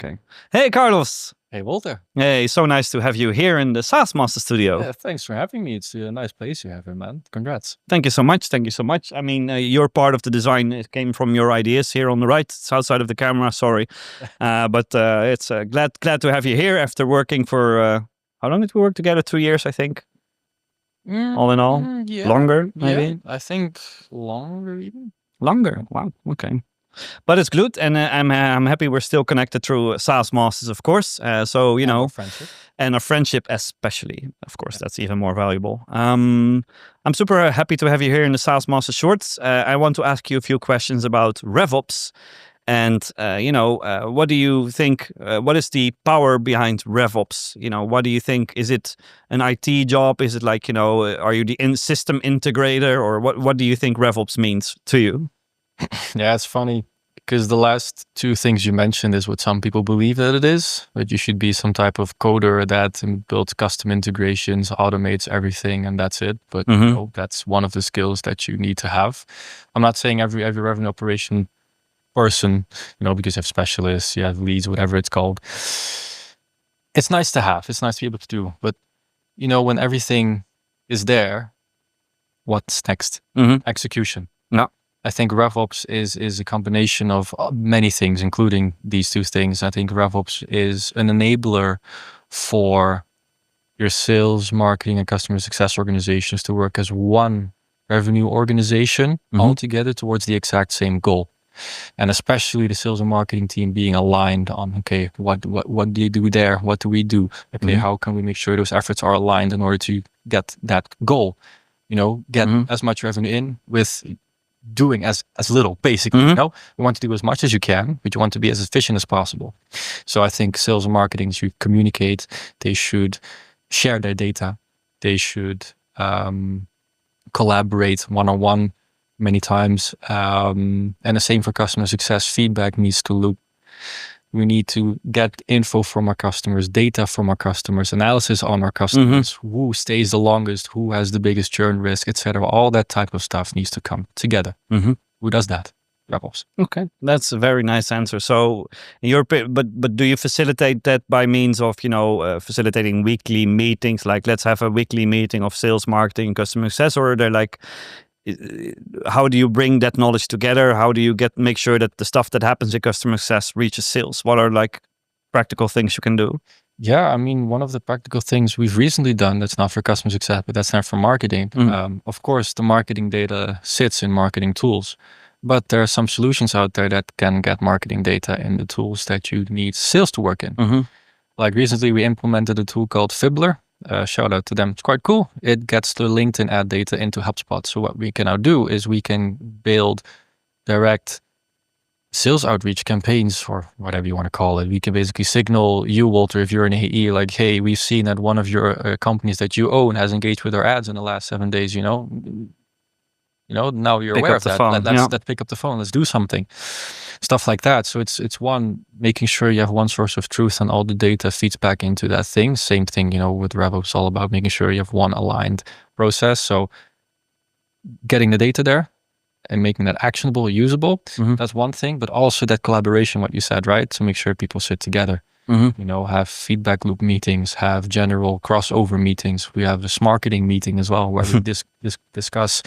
Okay. Hey, Carlos. Hey, Walter. Hey, so nice to have you here in the SaaS Master Studio. Yeah, thanks for having me. It's a nice place you have here, man. Congrats. Thank you so much. Thank you so much. I mean, your part of the design it came from your ideas here on the right, south side of the camera. Sorry, but it's glad to have you here after working for how long did we work together? 2 years, I think. All in all, Yeah. longer maybe. Yeah, I think longer even. Longer. Wow. Okay. But it's good, and I'm happy we're still connected through SaaS Masters, of course. So you know, friendship. and a friendship especially, of course, that's even more valuable. I'm super happy to have you here in the SaaS Master Shorts. I want to ask you a few questions about RevOps, and what do you think? What is the power behind RevOps? What do you think? Is it an IT job? Is it like are you the system integrator, or what do you think RevOps means to you? Yeah, it's funny because the last two things you mentioned is what some people believe that it is, that you should be some type of coder that builds custom integrations, automates everything, and that's it. But that's one of the skills that you need to have. I'm not saying every revenue operation person, because you have specialists, you have leads, whatever it's called. It's nice to have. It's nice to be able to do. But when everything is there, what's next? Execution. No. I think RevOps is a combination of many things, including these two things. I think RevOps is an enabler for your sales, marketing, and customer success organizations to work as one revenue organization all together towards the exact same goal. And especially the sales and marketing team being aligned on, okay, what do you do there? What do we do? Okay, how can we make sure those efforts are aligned in order to get that goal? Get as much revenue in with doing as little, basically. You want to do as much as you can, but you want to be as efficient as possible. So I think sales and marketing should communicate. They should share their data. They should collaborate one-on-one many times. And the same for customer success. Feedback needs to loop. We need to get info from our customers, data from our customers, analysis on our customers, who stays the longest, who has the biggest churn risk, etc. All that type of stuff needs to come together. Who does that? RevOps. Okay, that's a very nice answer. So, but do you facilitate that by means of facilitating weekly meetings? Like, let's have a weekly meeting of sales, marketing, and customer success, or they're like, how do you bring that knowledge together? How do you make sure that the stuff that happens in customer success reaches sales? What are like practical things you can do? Yeah, I mean, one of the practical things we've recently done, that's not for customer success, but that's not for marketing. Of course, the marketing data sits in marketing tools, but there are some solutions out there that can get marketing data in the tools that you need sales to work in. Like recently we implemented a tool called Fibbler. Shout out to them. It's quite cool. It gets the LinkedIn ad data into HubSpot. So what we can now do is we can build direct sales outreach campaigns, or whatever you want to call it. We can basically signal you, Walter, if you're an AE, like, hey, we've seen that one of your companies that you own has engaged with our ads in the last 7 days, now you're aware of that. Let's pick up the phone. Let's do something. Stuff like that. So it's one, making sure you have one source of truth and all the data feeds back into that thing. Same thing, with RevOps, all about making sure you have one aligned process. So getting the data there and making that actionable, usable, that's one thing. But also that collaboration, what you said, right? To make sure people sit together. Have feedback loop meetings, have general crossover meetings. We have this marketing meeting as well, where we discuss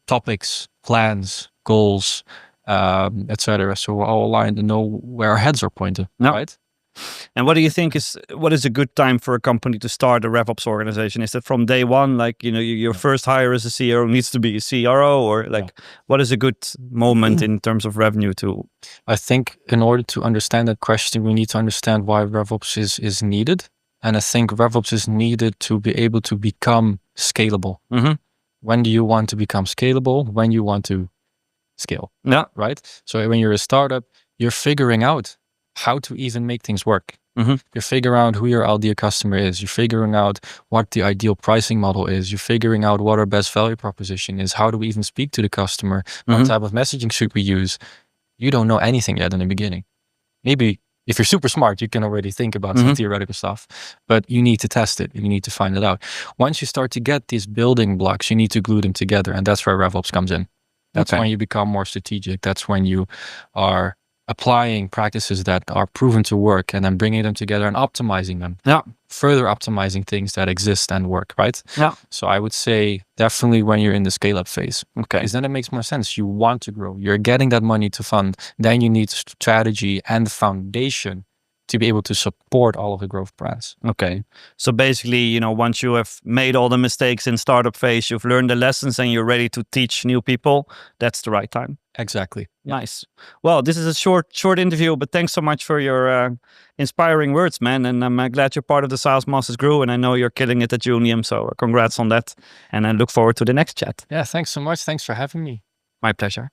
topics, plans, goals, etc. So we're all aligned and know where our heads are pointed, right? And what do you think what is a good time for a company to start a RevOps organization? Is it from day one, like your first hire as a CEO needs to be a CRO, or like what is a good moment in terms of revenue to? I think in order to understand that question, we need to understand why RevOps is needed, and I think RevOps is needed to be able to become scalable. When do you want to become scalable? When you want to scale. Yeah. Right? So when you're a startup, you're figuring out how to even make things work. You're figuring out who your ideal customer is. You're figuring out what the ideal pricing model is. You're figuring out what our best value proposition is. How do we even speak to the customer? What type of messaging should we use? You don't know anything yet in the beginning. Maybe if you're super smart, you can already think about some theoretical stuff, but you need to test it and you need to find it out. Once you start to get these building blocks, you need to glue them together. And that's where RevOps comes in. That's when you become more strategic. That's when you are applying practices that are proven to work and then bringing them together and optimizing them. Yeah. Further optimizing things that exist and work, right? Yeah. So I would say definitely when you're in the scale up phase. Okay. Because then it makes more sense. You want to grow. You're getting that money to fund. Then you need strategy and the foundation to be able to support all of the growth plans. Okay. So basically, once you have made all the mistakes in startup phase, you've learned the lessons and you're ready to teach new people, that's the right time. Exactly. Nice. Well, this is a short interview, but thanks so much for your inspiring words, man. And I'm glad you're part of the SaaS Masters Crew, and I know you're killing it at Unium. So congrats on that. And I look forward to the next chat. Yeah, thanks so much. Thanks for having me. My pleasure.